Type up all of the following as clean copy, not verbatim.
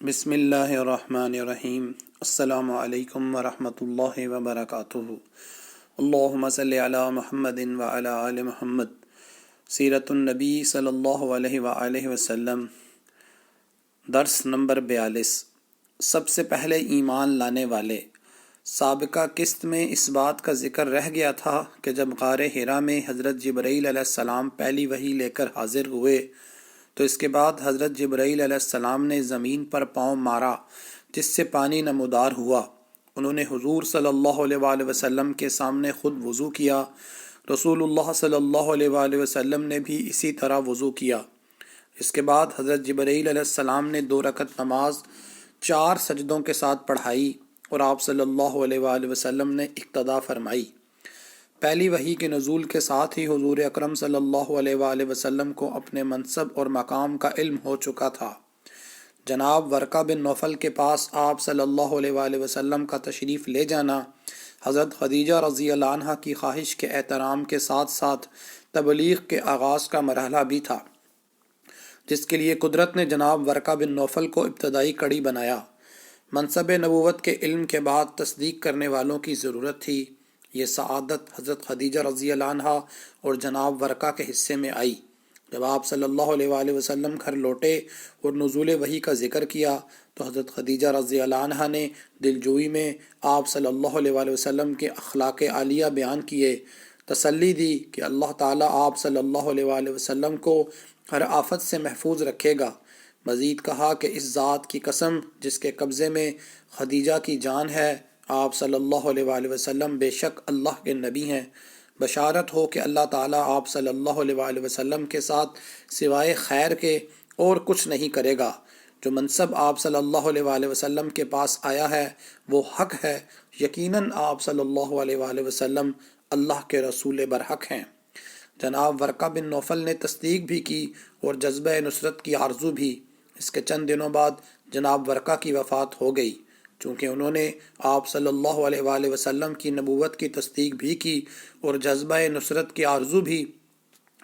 بسم اللہ الرحمن الرحیم۔ السلام علیکم ورحمۃ اللہ وبرکاتہ۔ اللہم صلی علی محمد وعلی آل محمد۔ سیرت النبی صلی اللہ علیہ وآلہ وسلم، درس نمبر 42۔ سب سے پہلے ایمان لانے والے۔ سابقہ قسط میں اس بات کا ذکر رہ گیا تھا کہ جب غار حرا میں حضرت جبرائیل علیہ السلام پہلی وحی لے کر حاضر ہوئے تو اس کے بعد حضرت جبرائیل علیہ السلام نے زمین پر پاؤں مارا جس سے پانی نمودار ہوا۔ انہوں نے حضور صلی اللہ علیہ وآلہ وسلم کے سامنے خود وضو کیا۔ رسول اللہ صلی اللہ علیہ وآلہ وسلم نے بھی اسی طرح وضو کیا۔ اس کے بعد حضرت جبرائیل علیہ السلام نے 2 رکعت نماز 4 سجدوں کے ساتھ پڑھائی اور آپ صلی اللہ علیہ وآلہ وسلم نے اقتدا فرمائی۔ پہلی وحی کے نزول کے ساتھ ہی حضور اکرم صلی اللہ علیہ وآلہ وسلم کو اپنے منصب اور مقام کا علم ہو چکا تھا۔ جناب ورقہ بن نوفل کے پاس آپ صلی اللہ علیہ وآلہ وسلم کا تشریف لے جانا حضرت خدیجہ رضی اللہ عنہ کی خواہش کے احترام کے ساتھ ساتھ تبلیغ کے آغاز کا مرحلہ بھی تھا، جس کے لیے قدرت نے جناب ورقہ بن نوفل کو ابتدائی کڑی بنایا۔ منصب نبوت کے علم کے بعد تصدیق کرنے والوں کی ضرورت تھی۔ یہ سعادت حضرت خدیجہ رضی اللہ عنہ اور جناب ورقہ کے حصے میں آئی۔ جب آپ صلی اللہ علیہ وآلہ وسلم گھر لوٹے اور نزول وحی کا ذکر کیا تو حضرت خدیجہ رضی اللہ عنہ نے دلجوئی میں آپ صلی اللہ علیہ وآلہ وسلم کے اخلاق عالیہ بیان کیے، تسلی دی کہ اللہ تعالیٰ آپ صلی اللہ علیہ وآلہ وسلم کو ہر آفت سے محفوظ رکھے گا۔ مزید کہا کہ اس ذات کی قسم جس کے قبضے میں خدیجہ کی جان ہے، آپ صلی اللہ علیہ وآلہ وسلم بے شک اللہ کے نبی ہیں۔ بشارت ہو کہ اللہ تعالیٰ آپ صلی اللہ علیہ وآلہ وسلم کے ساتھ سوائے خیر کے اور کچھ نہیں کرے گا۔ جو منصب آپ صلی اللہ علیہ وآلہ وسلم کے پاس آیا ہے وہ حق ہے۔ یقیناً آپ صلی اللہ علیہ وآلہ وسلم اللہ کے رسول برحق ہیں۔ جناب ورقہ بن نوفل نے تصدیق بھی کی اور جذبہ نصرت کی آرزو بھی۔ اس کے چند دنوں بعد جناب ورقہ کی وفات ہو گئی۔ چونکہ انہوں نے آپ صلی اللہ علیہ وآلہ وسلم کی نبوت کی تصدیق بھی کی اور جذبہ نصرت کی آرزو بھی،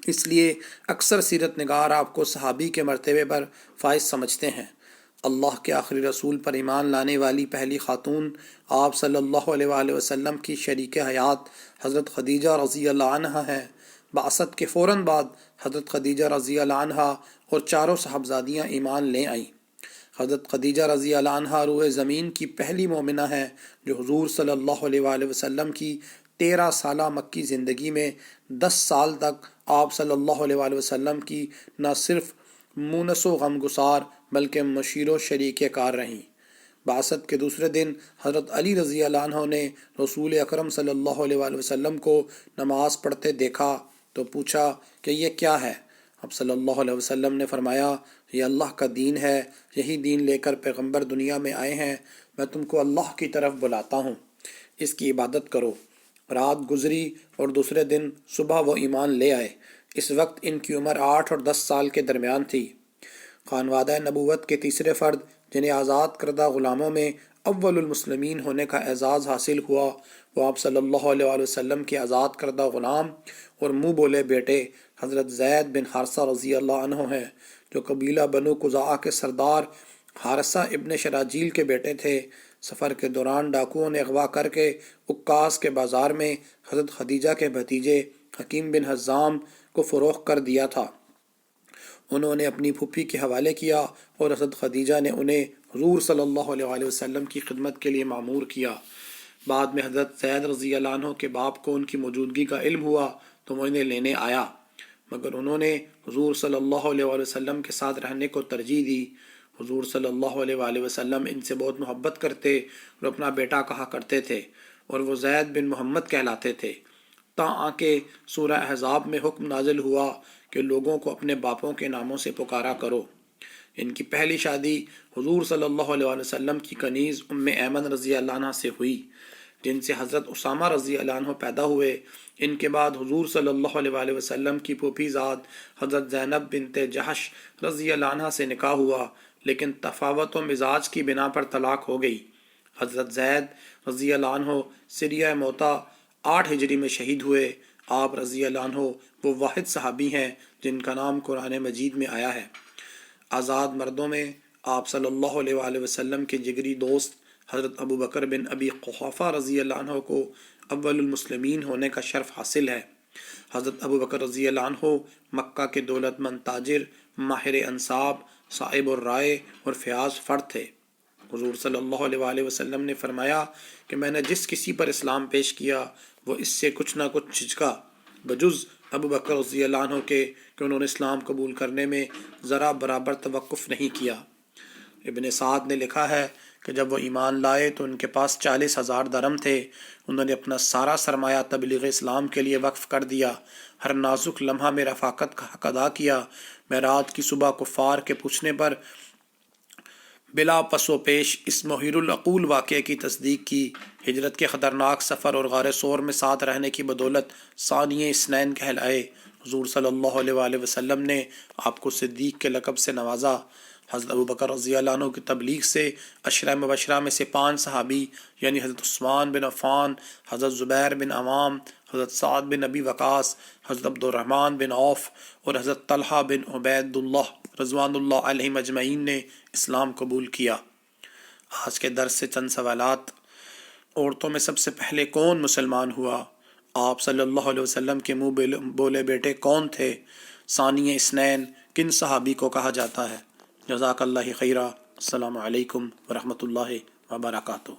اس لیے اکثر سیرت نگار آپ کو صحابی کے مرتبے پر فائز سمجھتے ہیں۔ اللہ کے آخری رسول پر ایمان لانے والی پہلی خاتون آپ صلی اللہ علیہ وآلہ وسلم کی شریک حیات حضرت خدیجہ رضی اللہ عنہ ہیں۔ بعثت کے فوراً بعد حضرت خدیجہ رضی اللہ عنہ اور 4 صاحبزادیاں ایمان لے آئیں۔ حضرت خدیجہ رضی اللہ عنہ روئے زمین کی پہلی مومنہ ہیں جو حضور صلی اللہ علیہ وآلہ وسلم کی 13 سالہ مکی زندگی میں 10 سال تک آپ صلی اللہ علیہ وآلہ وسلم کی نہ صرف مونس و غمگسار بلکہ مشیر و شریک کار رہیں۔ بعثت کے دوسرے دن حضرت علی رضی اللہ عنہ نے رسول اکرم صلی اللہ علیہ وآلہ وسلم کو نماز پڑھتے دیکھا تو پوچھا کہ یہ کیا ہے؟ اب صلی اللہ علیہ وسلم نے فرمایا، یہ اللہ کا دین ہے، یہی دین لے کر پیغمبر دنیا میں آئے ہیں، میں تم کو اللہ کی طرف بلاتا ہوں، اس کی عبادت کرو۔ رات گزری اور دوسرے دن صبح وہ ایمان لے آئے۔ اس وقت ان کی عمر 8 اور 10 سال کے درمیان تھی۔ خانوادہ نبوت کے تیسرے فرد جنہیں آزاد کردہ غلاموں میں اول المسلمین ہونے کا اعزاز حاصل ہوا وہ آپ صلی اللہ علیہ وآلہ وسلم کے آزاد کردہ غلام اور منہ بولے بیٹے حضرت زید بن حارثہ رضی اللہ عنہ ہیں، جو قبیلہ بنو قزاعہ کے سردار حارثہ ابن شراجیل کے بیٹے تھے۔ سفر کے دوران ڈاکوؤں نے اغوا کر کے عکاظ کے بازار میں حضرت خدیجہ کے بھتیجے حکیم بن حزام کو فروخت کر دیا تھا۔ انہوں نے اپنی پھوپھی کے حوالے کیا اور حضرت خدیجہ نے انہیں حضور صلی اللہ علیہ وآلہ وسلم کی خدمت کے لیے مأمور کیا۔ بعد میں حضرت زید رضی اللہ عنہ کے باپ کو ان کی موجودگی کا علم ہوا تو وہ انہیں لینے آیا، مگر انہوں نے حضور صلی اللہ علیہ وآلہ وسلم کے ساتھ رہنے کو ترجیح دی۔ حضور صلی اللہ علیہ وآلہ وسلم ان سے بہت محبت کرتے اور اپنا بیٹا کہا کرتے تھے اور وہ زید بن محمد کہلاتے تھے، تاں کہ سورہ احزاب میں حکم نازل ہوا کہ لوگوں کو اپنے باپوں کے ناموں سے پکارا کرو۔ ان کی پہلی شادی حضور صلی اللہ علیہ وآلہ وسلم کی کنیز ام ایمن رضی اللہ عنہ سے ہوئی، جن سے حضرت اسامہ رضی اللہ عنہ پیدا ہوئے۔ ان کے بعد حضور صلی اللہ علیہ وآلہ وسلم کی پھوپھی زاد حضرت زینب بنت جحش رضی اللہ عنہ سے نکاح ہوا، لیکن تفاوت و مزاج کی بنا پر طلاق ہو گئی۔ حضرت زید رضی اللہ عنہ سریہ موتا 8 ہجری میں شہید ہوئے۔ آپ رضی اللہ عنہ وہ واحد صحابی ہیں جن کا نام قرآن مجید میں آیا ہے۔ آزاد مردوں میں آپ صلی اللہ علیہ وآلہ وسلم کے جگری دوست حضرت ابو بکر بن ابی قحافہ رضی اللہ عنہ کو اول المسلمین ہونے کا شرف حاصل ہے۔ حضرت ابو بکر رضی اللہ عنہ مکہ کے دولت مند تاجر، ماہر انصاب، صاحب الرائے اور فیاض فرد تھے۔ حضور صلی اللہ علیہ وآلہ وسلم نے فرمایا کہ میں نے جس کسی پر اسلام پیش کیا وہ اس سے کچھ نہ کچھ جھجکا، بجز ابو بکر رضی اللہ عنہ کے کہ انہوں نے اسلام قبول کرنے میں ذرا برابر توقف نہیں کیا۔ ابن سعد نے لکھا ہے کہ جب وہ ایمان لائے تو ان کے پاس 40,000 درم تھے۔ انہوں نے اپنا سارا سرمایہ تبلیغ اسلام کے لیے وقف کر دیا، ہر نازک لمحہ میں رفاقت کا حق ادا کیا۔ میں رات کی صبح کفار کے پوچھنے پر بلا پس و پیش اس محیر العقول واقعے کی تصدیق کی۔ ہجرت کے خطرناک سفر اور غار ثور میں ساتھ رہنے کی بدولت ثانی اثنین کہلائے۔ حضور صلی اللہ علیہ وآلہ وسلم نے آپ کو صدیق کے لقب سے نوازا۔ حضرت ابو بکر رضی اللہ عنہ کی تبلیغ سے عشرہ مبشرہ میں سے 5 صحابی یعنی حضرت عثمان بن عفان، حضرت زبیر بن عوام، حضرت سعد بن ابی وقاص، حضرت عبد الرحمن بن عوف اور حضرت طلحہ بن عبید اللہ رضوان اللہ علیہم اجمعین نے اسلام قبول کیا۔ آج کے درس سے چند سوالات۔ عورتوں میں سب سے پہلے کون مسلمان ہوا؟ آپ صلی اللہ علیہ وسلم کے منہ بولے بیٹے کون تھے؟ ثانی اثنین کن صحابی کو کہا جاتا ہے؟ جزاک اللہ خیرہ۔ السلام علیکم ورحمۃ اللہ وبرکاتہ۔